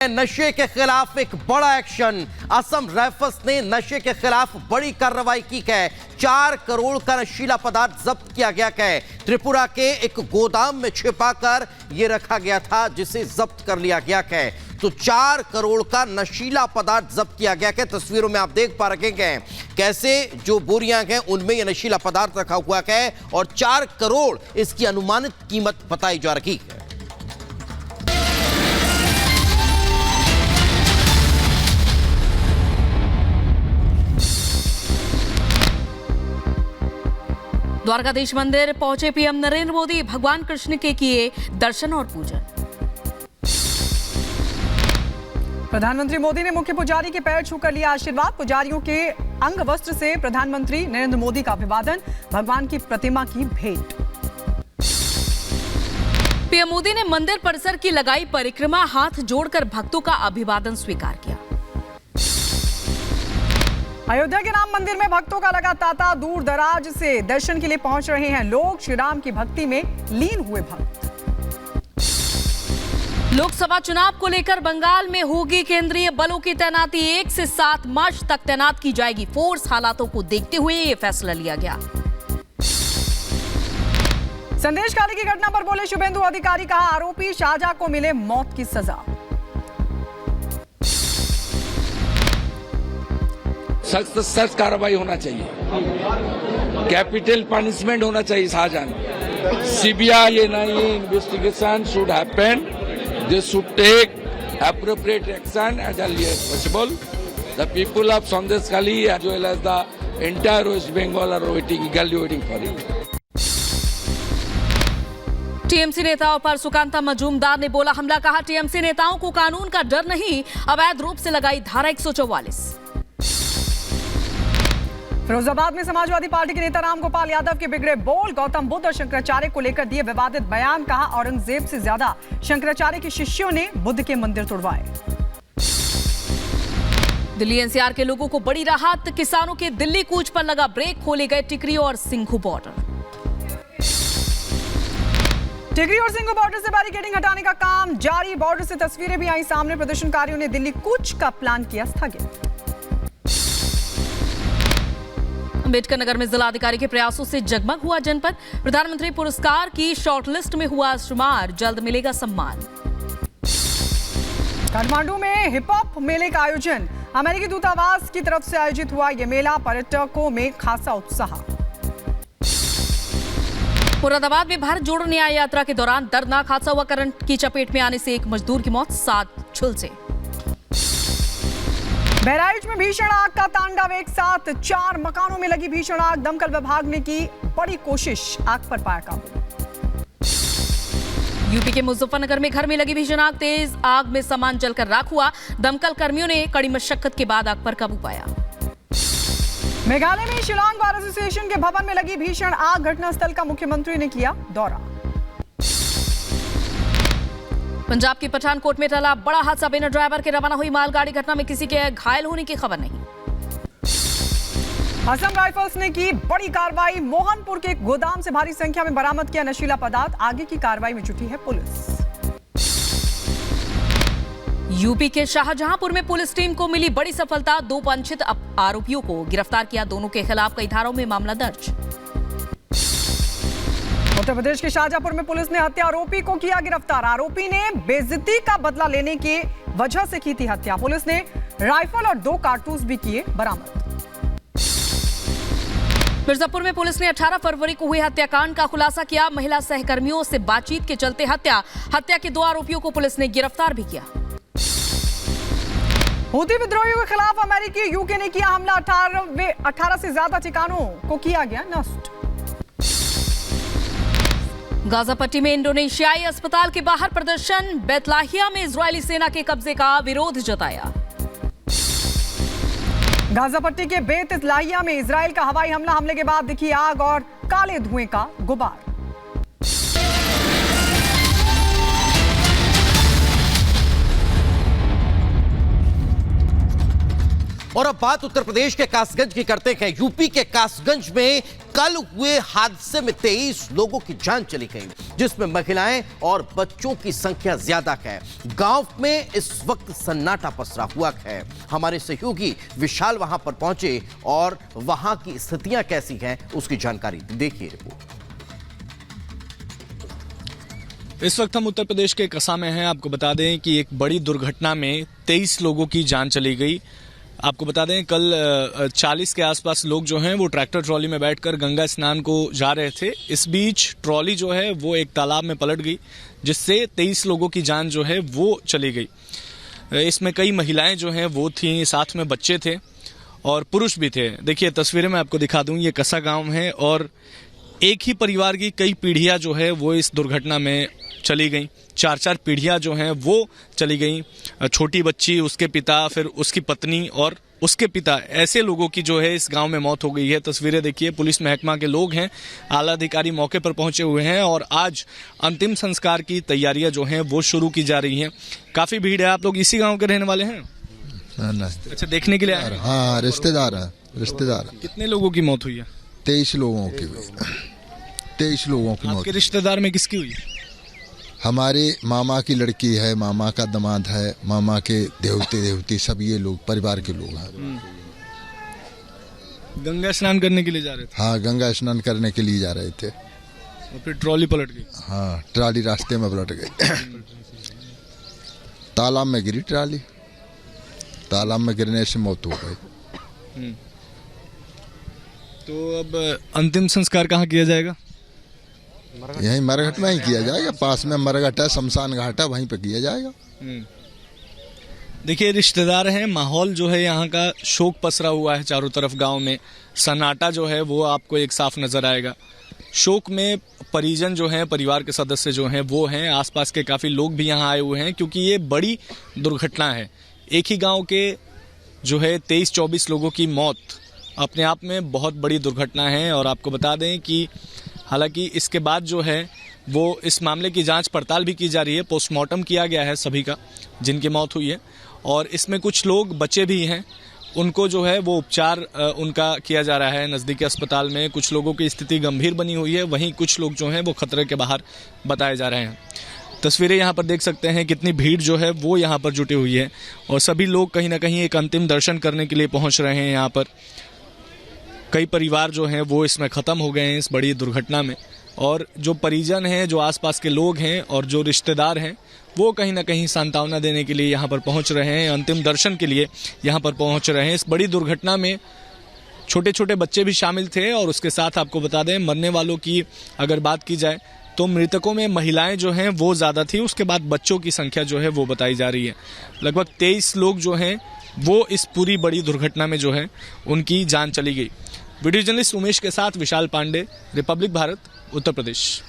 नशे के खिलाफ एक बड़ा एक्शन। असम राइफल्स ने नशे के खिलाफ बड़ी कार्रवाई की है। 4 करोड़ का नशीला पदार्थ जब्त किया गया है। त्रिपुरा के एक गोदाम में छिपाकर यह रखा गया था, जिसे जब्त कर लिया गया है। तो 4 करोड़ का नशीला पदार्थ जब्त किया गया है। तस्वीरों में आप देख पा रहे हैं कैसे जो बोरियां हैं उनमें यह नशीला पदार्थ रखा हुआ है और 4 करोड़ इसकी अनुमानित कीमत बताई जा रही है। द्वारकाधीश मंदिर पहुंचे पीएम नरेंद्र मोदी। भगवान कृष्ण के किए दर्शन और पूजन। प्रधानमंत्री मोदी ने मुख्य पुजारी के पैर छूकर लिया आशीर्वाद। पुजारियों के अंग वस्त्र से प्रधानमंत्री नरेंद्र मोदी का अभिवादन। भगवान की प्रतिमा की भेंट। पीएम मोदी ने मंदिर परिसर की लगाई परिक्रमा। हाथ जोड़कर भक्तों का अभिवादन स्वीकार किया। अयोध्या के राम मंदिर में भक्तों का लगा तांता। दूर दराज से दर्शन के लिए पहुंच रहे हैं लोग। श्री राम की भक्ति में लीन हुए भक्त। लोकसभा चुनाव को लेकर बंगाल में होगी केंद्रीय बलों की तैनाती। 1 से 7 मार्च तक तैनात की जाएगी फोर्स। हालातों को देखते हुए यह फैसला लिया गया। संदेशखाली की घटना पर बोले शुभेंदु अधिकारी। कहा आरोपी शाहजहां को मिले मौत की सजा। सख्त कार्रवाई होना चाहिए। कैपिटल पनिशमेंट होना चाहिए Shahjahan. CBI NIA investigation should happen. They should take appropriate action as early as possible. The people of Sandesh-Khali as well as the entire West Bengal are eagerly waiting for it. TMC नेताओं पर सुकांता मजूमदार ने बोला हमला। कहा TMC नेताओं को कानून का डर नहीं, अवैध रूप से लगाई धारा 144। फिरोजाबाद में समाजवादी पार्टी के नेता रामगोपाल यादव के बिगड़े बोल। गौतम बुद्ध और शंकराचार्य को लेकर दिए विवादित बयान। कहा औरंगजेब से ज्यादा शंकराचार्य के शिष्यों ने बुद्ध के मंदिर तोड़वाए। दिल्ली एनसीआर के लोगों को बड़ी राहत। किसानों के दिल्ली कूच पर लगा ब्रेक। खोले गए टिकरी और सिंघू बॉर्डर। टिकरी और सिंघू बॉर्डर से बैरिकेडिंग हटाने का काम जारी। बॉर्डर से तस्वीरें भी आई सामने। प्रदर्शनकारियों ने दिल्ली कूच का प्लान किया स्थगित। अम्बेडकर नगर में जिलाधिकारी के प्रयासों से जगमग हुआ जनपद। प्रधानमंत्री पुरस्कार की शॉर्टलिस्ट में हुआ शुमार। जल्द मिलेगा सम्मान। काठमांडू में हिप हॉप मेले का आयोजन। अमेरिकी दूतावास की तरफ से आयोजित हुआ यह मेला। पर्यटकों में खासा उत्साह। मुरादाबाद में भारत जोड़ो न्याय यात्रा के दौरान दर्दनाक हादसा हुआ। करंट की चपेट में आने से एक मजदूर की मौत, 7 झुलसे। बहराइच में भीषण आग का तांडव। एक साथ 4 मकानों में लगी भीषण आग। दमकल विभाग ने की बड़ी कोशिश, आग पर पाया काबू। यूपी के मुजफ्फरनगर में घर में लगी भीषण आग। तेज आग में सामान जलकर राख हुआ। दमकल कर्मियों ने कड़ी मशक्कत के बाद आग पर काबू पाया। मेघालय में शिलांग बार एसोसिएशन के भवन में लगी भीषण आग। घटनास्थल का मुख्यमंत्री ने किया दौरा। पंजाब की पठानकोट में टला बड़ा हादसा। बिना ड्राइवर के रवाना हुई मालगाड़ी। घटना में किसी के घायल होने की खबर नहीं। असम राइफल्स ने की बड़ी कार्रवाई। मोहनपुर के एक गोदाम से भारी संख्या में बरामद किया नशीला पदार्थ। आगे की कार्रवाई में जुटी है पुलिस। यूपी के शाहजहांपुर में पुलिस टीम को मिली बड़ी सफलता। 2 वांछित आरोपियों को गिरफ्तार किया। दोनों के खिलाफ कई धाराओं में मामला दर्ज। उत्तर प्रदेश के शाहजहांपुर में पुलिस ने हत्या आरोपी को किया गिरफ्तार। आरोपी ने बेइज्जती का बदला लेने की वजह से की थी हत्या। पुलिस ने राइफल और 2 कारतूस भी किए बरामद। मिर्जापुर में पुलिस ने 18 फरवरी को हुए हत्याकांड का खुलासा किया। महिला सहकर्मियों से बातचीत के चलते हत्या के 2 आरोपियों को पुलिस ने गिरफ्तार भी किया। हूती विद्रोहियों के खिलाफ अमेरिकी यूके ने किया हमला। 18 से ज्यादा ठिकानों को किया गया नष्ट। गाजा पट्टी में इंडोनेशियाई अस्पताल के बाहर प्रदर्शन। बेतलाहिया में इजरायली सेना के कब्जे का विरोध जताया। गाजा पट्टी के बेतलाहिया में इजराइल का हवाई हमले के बाद दिखी आग और काले धुएं का गुबार। और अब बात उत्तर प्रदेश के कासगंज की करते हैं। यूपी के कासगंज में कल हुए हादसे में 23 लोगों की जान चली गई, जिसमें महिलाएं और बच्चों की संख्या ज्यादा है। गांव में इस वक्त सन्नाटा पसरा हुआ है। हमारे सहयोगी विशाल वहां पर पहुंचे और वहां की स्थितियां कैसी हैं उसकी जानकारी देखिए रिपोर्ट। इस वक्त हम उत्तर प्रदेश के कसा में हैं। आपको बता दें कि एक बड़ी दुर्घटना में 23 लोगों की जान चली गई। आपको बता दें कल 40 के आसपास लोग जो हैं वो ट्रैक्टर ट्रॉली में बैठकर गंगा स्नान को जा रहे थे। इस बीच ट्रॉली जो है वो एक तालाब में पलट गई, जिससे 23 लोगों की जान जो है वो चली गई। इसमें कई महिलाएं जो हैं वो थीं, साथ में बच्चे थे और पुरुष भी थे। देखिए तस्वीरें मैं आपको दिखा दूं, ये कसा गांव है और एक ही परिवार की कई पीढ़ियां जो है वो इस दुर्घटना में चली गई। 4 पीढ़ियां जो हैं वो चली गई। छोटी बच्ची, उसके पिता, फिर उसकी पत्नी और उसके पिता, ऐसे लोगों की जो है इस गांव में मौत हो गई है। तस्वीरें देखिए, पुलिस महकमा के लोग हैं, आला अधिकारी मौके पर पहुंचे हुए हैं और आज अंतिम संस्कार की तैयारियां जो हैं वो शुरू की जा रही हैं। काफी भीड़ है। आप लोग इसी गाँव के रहने वाले हैं? अच्छा, देखने के लिए आए? हाँ, रिश्तेदार है। रिश्तेदार। कितने लोगों की मौत हुई है? 23 लोगों की। 23 लोगों की मौत। आपके रिश्तेदार में किसकी हुई? हमारे मामा की लड़की है, मामा का दामाद है, मामा के देवती सब ये लोग परिवार के लोग हैं। गंगा स्नान करने के लिए जा रहे थे? हाँ, गंगा स्नान करने के लिए जा रहे थे और फिर ट्रॉली पलट गई? हाँ, ट्राली रास्ते में पलट गई। तालाब में गिरी ट्राली। तालाब में गिरने से मौत हो गई। तो अब अंतिम संस्कार कहाँ किया जाएगा? यहीं मरघट में ही किया जाएगा। पास में मरघट है, शमशान घाट है, वहीं पे किया जाएगा। देखिए रिश्तेदार हैं, माहौल जो है यहाँ का शोक पसरा हुआ है चारों तरफ। गांव में सन्नाटा जो है वो आपको एक साफ नजर आएगा। शोक में परिजन जो हैं, परिवार के सदस्य जो हैं वो हैं। आसपास के काफ़ी लोग भी यहाँ आए हुए हैं क्योंकि ये बड़ी दुर्घटना है। एक ही गांव के जो है 23-24 लोगों की मौत अपने आप में बहुत बड़ी दुर्घटना है। और आपको बता दें कि हालांकि इसके बाद जो है वो इस मामले की जांच पड़ताल भी की जा रही है। पोस्टमार्टम किया गया है सभी का जिनकी मौत हुई है और इसमें कुछ लोग बचे भी हैं। उनको जो है वो उपचार उनका किया जा रहा है नज़दीकी अस्पताल में। कुछ लोगों की स्थिति गंभीर बनी हुई है, वहीं कुछ लोग जो हैं वो खतरे के बाहर बताए जा रहे हैं। तस्वीरें यहाँ पर देख सकते हैं, कितनी भीड़ जो है वो यहाँ पर जुटी हुई है और सभी लोग कहीं ना कहीं एक अंतिम दर्शन करने के लिए पहुँच रहे हैं यहाँ पर। कई परिवार जो हैं वो इसमें ख़त्म हो गए हैं इस बड़ी दुर्घटना में और जो परिजन हैं, जो आसपास के लोग हैं और जो रिश्तेदार हैं वो कहीं ना कहीं सांत्वना देने के लिए यहाँ पर पहुँच रहे हैं, अंतिम दर्शन के लिए यहाँ पर पहुँच रहे हैं। इस बड़ी दुर्घटना में छोटे छोटे बच्चे भी शामिल थे और उसके साथ आपको बता दें मरने वालों की अगर बात की जाए तो मृतकों में महिलाएं जो हैं वो ज़्यादा थी। उसके बाद बच्चों की संख्या जो है वो बताई जा रही है। लगभग 23 लोग जो हैं वो इस पूरी बड़ी दुर्घटना में जो है उनकी जान चली गई। वीडियो जर्नलिस्ट उमेश के साथ विशाल पांडे, रिपब्लिक भारत, उत्तर प्रदेश।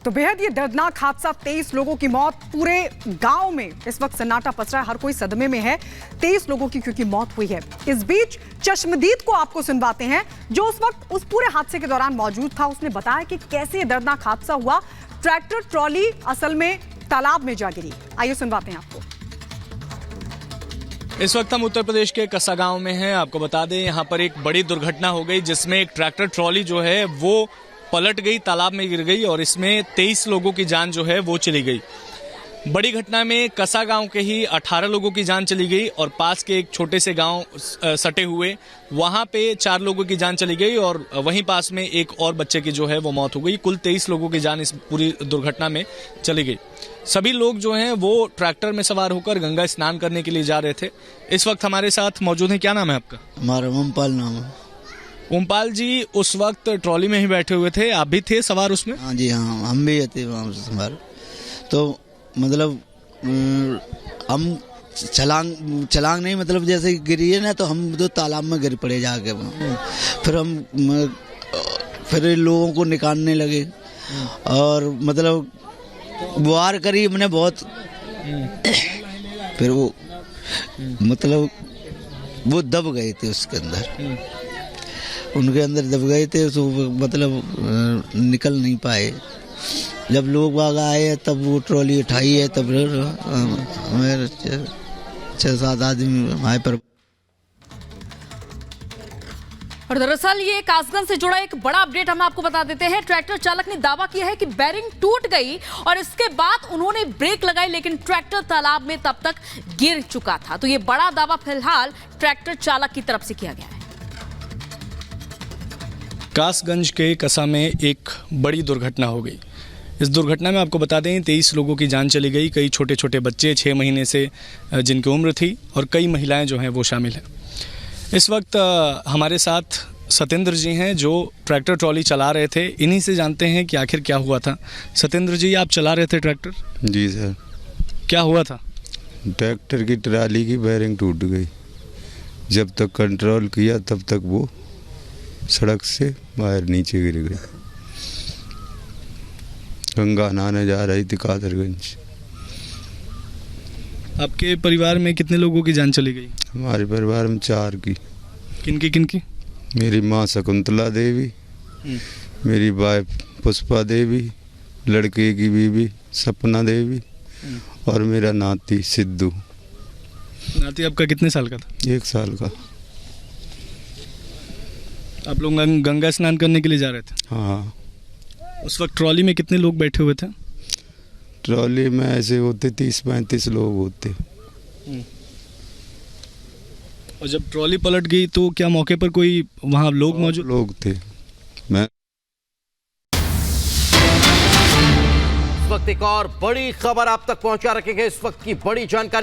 तो बेहद ये दर्दनाक हादसा, 23 लोगों की मौत। पूरे गांव में इस वक्त सन्नाटा पसरा है, हर कोई सदमे में है। 23 लोगों की क्योंकि मौत हुई है। इस बीच चश्मदीद को आपको सुनवाते हैं जो उस वक्त उस पूरे हादसे के दौरान मौजूद था। उसने बताया कि कैसे ये दर्दनाक हादसा हुआ। ट्रैक्टर ट्रॉली असल में तालाब में जा गिरी। आइए सुनवाते हैं आपको। इस वक्त हम उत्तर प्रदेश के कसा गांव में हैं। आपको बता दें यहाँ पर एक बड़ी दुर्घटना हो गई जिसमें एक ट्रैक्टर ट्रॉली जो है वो पलट गई, तालाब में गिर गई और इसमें 23 लोगों की जान जो है वो चली गई। बड़ी घटना में कसा गांव के ही 18 लोगों की जान चली गई और पास के एक छोटे से गांव सटे हुए वहां पे 4 लोगों की जान चली गई और वहीं पास में एक और बच्चे की जो है वो मौत हो गई। कुल 23 लोगों की जान इस पूरी दुर्घटना में चली गई। सभी लोग जो हैं वो ट्रैक्टर में सवार होकर गंगा स्नान करने के लिए जा रहे थे। इस वक्त हमारे साथ मौजूद हैं, क्या नाम है आपका? हमारा ओमपाल नाम है। ओमपाल जी उस वक्त ट्रॉली में ही बैठे हुए थे, आप भी थे सवार उसमें? हाँ जी, हाँ, हम भी थे वहाँ सवार। तो मतलब हम छलांग नहीं, मतलब जैसे गिरी है ना तो हम तो तालाब में गिर पड़े जाके। फिर लोगों को निकालने लगे और मतलब वार करी हमने बहुत। फिर वो मतलब वो दब गए थे उसके अंदर, उनके अंदर दब गए थे तो मतलब निकल नहीं पाए। जब लोग बाग आए तब वो ट्रॉली उठाई है, तब हमारे 6-7 आदमी वहाँ पर। और दरअसल ये कासगंज से जुड़ा एक बड़ा अपडेट हम आपको बता देते हैं। ट्रैक्टर चालक ने दावा किया है कि बैरिंग टूट गई और इसके बाद उन्होंने ब्रेक लगाई, लेकिन ट्रैक्टर तालाब में तब तक गिर चुका था। तो ये बड़ा दावा फिलहाल ट्रैक्टर चालक की तरफ से किया गया है। कासगंज के कसा में एक बड़ी दुर्घटना हो गई। इस दुर्घटना में आपको बता दें 23 लोगों की जान चली गई। कई छोटे छोटे बच्चे 6 महीने से जिनकी उम्र थी और कई महिलाएं जो हैं वो शामिल हैं। इस वक्त हमारे साथ सत्येंद्र जी हैं जो ट्रैक्टर ट्रॉली चला रहे थे। इन्हीं से जानते हैं कि आखिर क्या हुआ था। सत्येंद्र जी, आप चला रहे थे ट्रैक्टर? जी सर। क्या हुआ था? ट्रैक्टर की ट्राली की बैरिंग टूट गई। जब तक कंट्रोल किया तब तक वो सड़क से बाहर नीचे गिर गई। गंगा नहाने जा रही थी कादरगंज। आपके परिवार में कितने लोगों की जान चली गई? हमारे परिवार में 4 की। किनकी किनकी? मेरी माँ शकुंतला देवी, मेरी वाइफ पुष्पा देवी, लड़के की बीवी सपना देवी और मेरा नाती सिद्धू। नाती आपका कितने साल का था? 1 साल का। आप लोग गंगा स्नान करने के लिए जा रहे थे? हाँ। उस वक्त ट्रॉली में कितने लोग बैठे हुए थे? ट्रॉली में ऐसे होते 30-35 लोग होते। और जब ट्रॉली पलट गई तो क्या मौके पर कोई वहाँ लोग मौजूद? लोग थे। मैं इस वक्त एक और बड़ी खबर आप तक पहुंचा रखेंगे। इस वक्त की बड़ी जानकारी